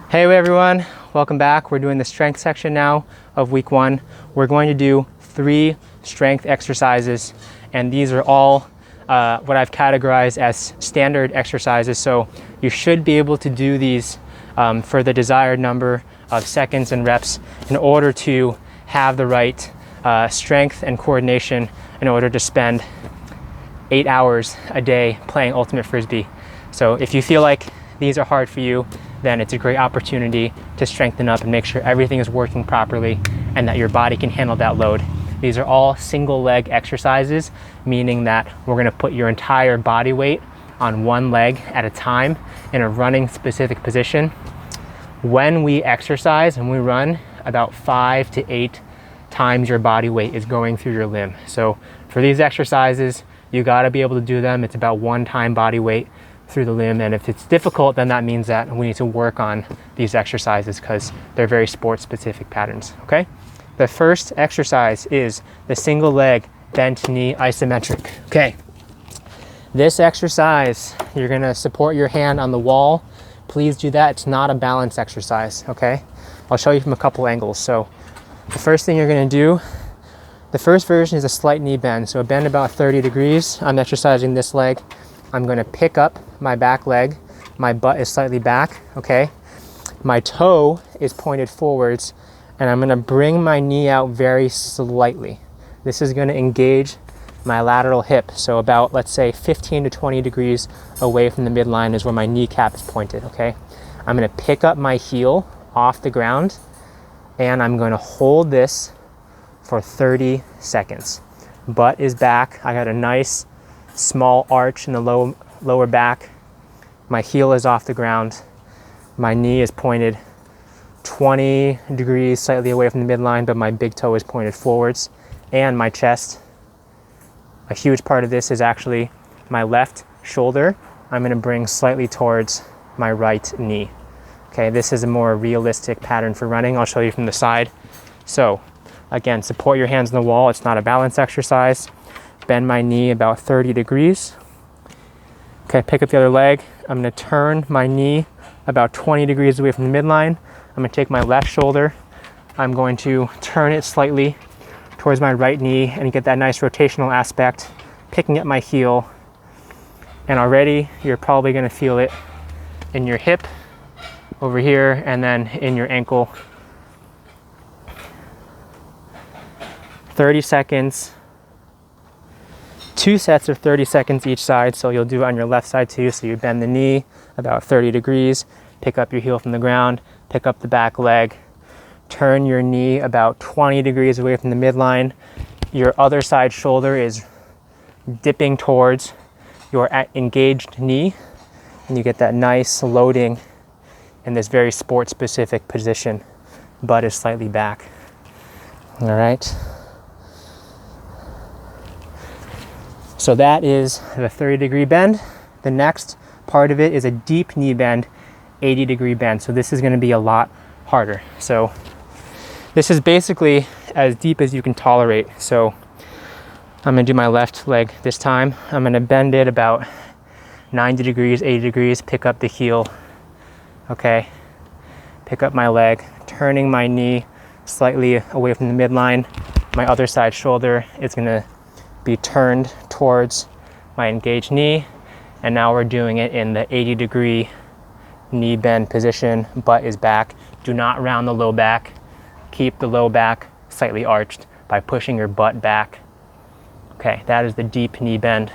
Hey everyone, welcome back. We're doing the strength section now of week 1. We're going to do 3 strength exercises, and these are all what I've categorized as standard exercises. So you should be able to do these for the desired number of seconds and reps in order to have the right strength and coordination in order to spend 8 hours a day playing Ultimate Frisbee. So if you feel like these are hard for you, then it's a great opportunity to strengthen up and make sure everything is working properly and that your body can handle that load. These are all single leg exercises, meaning that we're gonna put your entire body weight on one leg at a time in a running specific position. When we exercise and we run, about 5 to 8 times your body weight is going through your limb. So for these exercises, you gotta be able to do them. It's about 1 time body weight through the limb, and if it's difficult, then that means that we need to work on these exercises because they're very sport specific patterns. Okay, the first exercise is the single leg bent knee isometric. Okay, this exercise, you're gonna support your hand on the wall. Please do that. It's not a balance exercise. Okay, I'll show you from a couple angles. So the first thing you're gonna do, the first version is a slight knee bend, so a bend about 30 degrees. I'm exercising this leg. I'm gonna pick up my back leg. My butt is slightly back, okay? My toe is pointed forwards, and I'm gonna bring my knee out very slightly. This is gonna engage my lateral hip. So about, let's say, 15 to 20 degrees away from the midline is where my kneecap is pointed, okay? I'm gonna pick up my heel off the ground, and I'm gonna hold this for 30 seconds. Butt is back. I got a nice small arch in the lower back. My heel is off the ground. My knee is pointed 20 degrees slightly away from the midline, but my big toe is pointed forwards. And my chest, a huge part of this is actually my left shoulder. I'm gonna bring slightly towards my right knee. Okay, this is a more realistic pattern for running. I'll show you from the side. So again, support your hands on the wall. It's not a balance exercise. Bend my knee about 30 degrees. Okay, pick up the other leg. I'm gonna turn my knee about 20 degrees away from the midline. I'm gonna take my left shoulder. I'm going to turn it slightly towards my right knee and get that nice rotational aspect, picking up my heel. And already you're probably gonna feel it in your hip over here and then in your ankle. 30 seconds. 2 sets of 30 seconds each side, so you'll do it on your left side too. So you bend the knee about 30 degrees, pick up your heel from the ground, pick up the back leg, turn your knee about 20 degrees away from the midline. Your other side shoulder is dipping towards your engaged knee, and you get that nice loading in this very sport specific position. Butt is slightly back. All right. So that is the 30-degree bend. The next part of it is a deep knee bend, 80-degree bend. So this is gonna be a lot harder. So this is basically as deep as you can tolerate. So I'm gonna do my left leg this time. I'm gonna bend it about 90 degrees, 80 degrees, pick up the heel, okay? Pick up my leg, turning my knee slightly away from the midline. My other side shoulder is gonna be turned towards my engaged knee, and now we're doing it in the 80-degree knee bend position. Butt is back. Do not round the low back. Keep the low back slightly arched by pushing your butt back. Okay, that is the deep knee bend.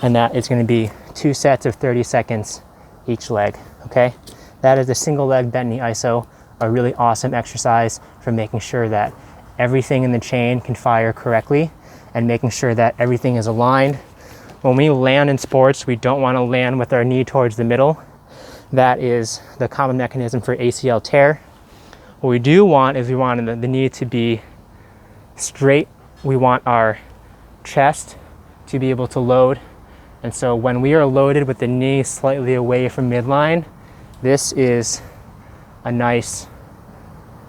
And that is going to be 2 sets of 30 seconds each leg, okay? That is the single leg bent knee iso, a really awesome exercise for making sure that everything in the chain can fire correctly and making sure that everything is aligned. When we land in sports, we don't want to land with our knee towards the middle. That is the common mechanism for ACL tear. What we do want is we want the knee to be straight. We want our chest to be able to load. And so when we are loaded with the knee slightly away from midline, this is a nice,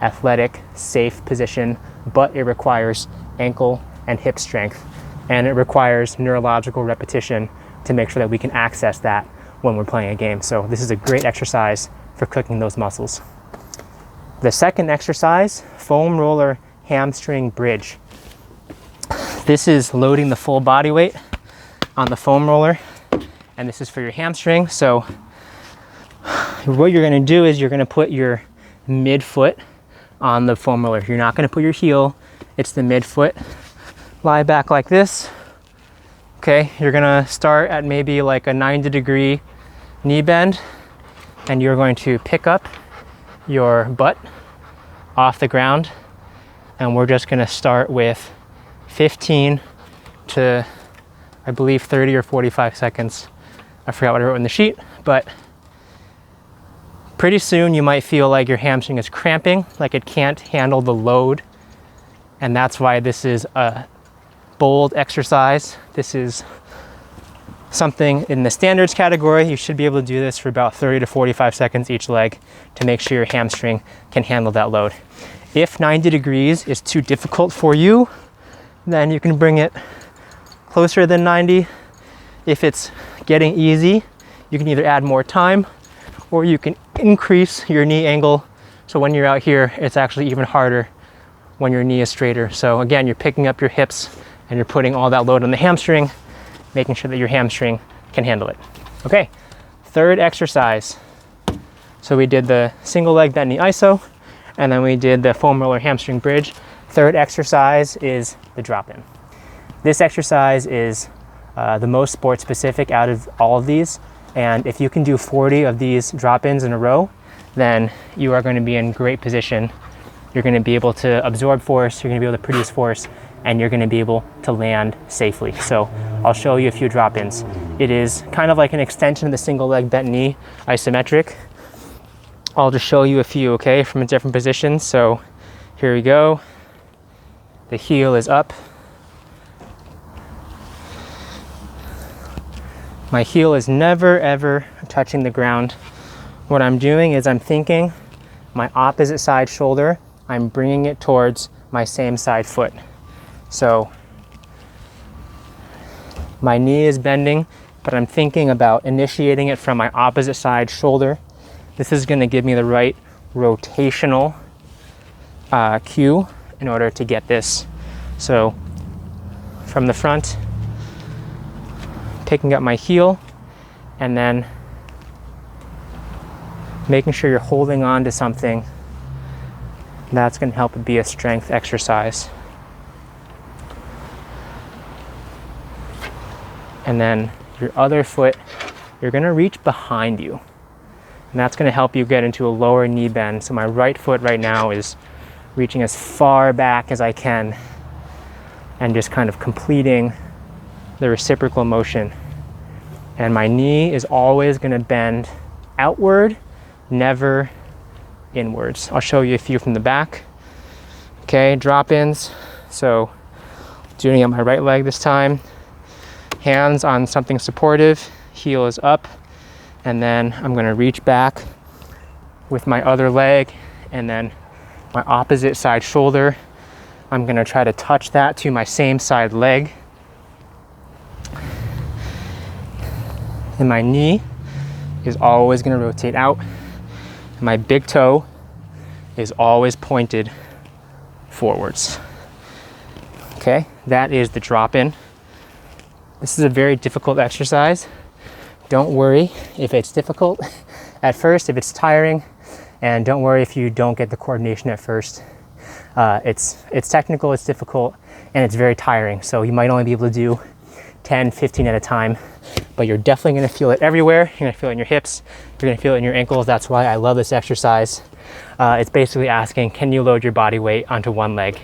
athletic, safe position, but it requires ankle and hip strength, and it requires neurological repetition to make sure that we can access that when we're playing a game. So this is a great exercise for cooking those muscles. The second exercise, foam roller hamstring bridge. This is loading the full body weight on the foam roller, and this is for your hamstring. So what you're gonna do is you're gonna put your midfoot on the foam roller. You're not gonna put your heel, it's the midfoot. Lie back like this. Okay, you're gonna start at maybe like a 90-degree knee bend, and you're going to pick up your butt off the ground, and we're just gonna start with 15 to, I believe, 30 or 45 seconds. I forgot what I wrote in the sheet, but pretty soon you might feel like your hamstring is cramping, like it can't handle the load, and that's why this is a bold exercise. This is something in the standards category. You should be able to do this for about 30 to 45 seconds each leg to make sure your hamstring can handle that load. If 90 degrees is too difficult for you, then you can bring it closer than 90. If it's getting easy, you can either add more time or you can increase your knee angle. So when you're out here, it's actually even harder when your knee is straighter. So again, you're picking up your hips and you're putting all that load on the hamstring, making sure that your hamstring can handle it. Okay, third exercise. So we did the single leg bent knee iso, and then we did the foam roller hamstring bridge. Third exercise is the drop-in. This exercise is the most sport specific out of all of these. And if you can do 40 of these drop-ins in a row, then you are going to be in great position. You're going to be able to absorb force, you're going to be able to produce force, and you're going to be able to land safely. So I'll show you a few drop-ins. It is kind of like an extension of the single leg bent knee isometric. I'll just show you a few, okay, from a different position. So here we go. The heel is up. My heel is never ever touching the ground. What I'm doing is I'm thinking my opposite side shoulder, I'm bringing it towards my same side foot. So my knee is bending, but I'm thinking about initiating it from my opposite side shoulder. This is going to give me the right rotational cue in order to get this. So from the front, picking up my heel, and then making sure you're holding on to something. That's going to help it be a strength exercise. And then your other foot, you're going to reach behind you. And that's going to help you get into a lower knee bend. So my right foot right now is reaching as far back as I can and just kind of completing the reciprocal motion. And my knee is always going to bend outward, never inwards. I'll show you a few from the back. Okay, drop-ins. So doing it on my right leg this time. Hands on something supportive, heel is up, and then I'm going to reach back with my other leg, and then my opposite side shoulder, I'm going to try to touch that to my same side leg. And my knee is always going to rotate out. And my big toe is always pointed forwards. Okay, that is the drop-in. This is a very difficult exercise. Don't worry if it's difficult at first, if it's tiring, and don't worry if you don't get the coordination at first. It's technical, it's difficult, and it's very tiring. So you might only be able to do 10, 15 at a time, but you're definitely gonna feel it everywhere. You're gonna feel it in your hips, you're gonna feel it in your ankles. That's why I love this exercise. It's basically asking, can you load your body weight onto one leg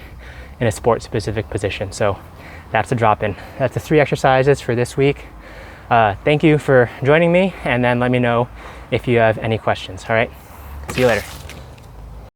in a sport-specific position? So that's the drop-in. That's the 3 exercises for this week. Thank you for joining me, and then let me know if you have any questions. All right, see you later.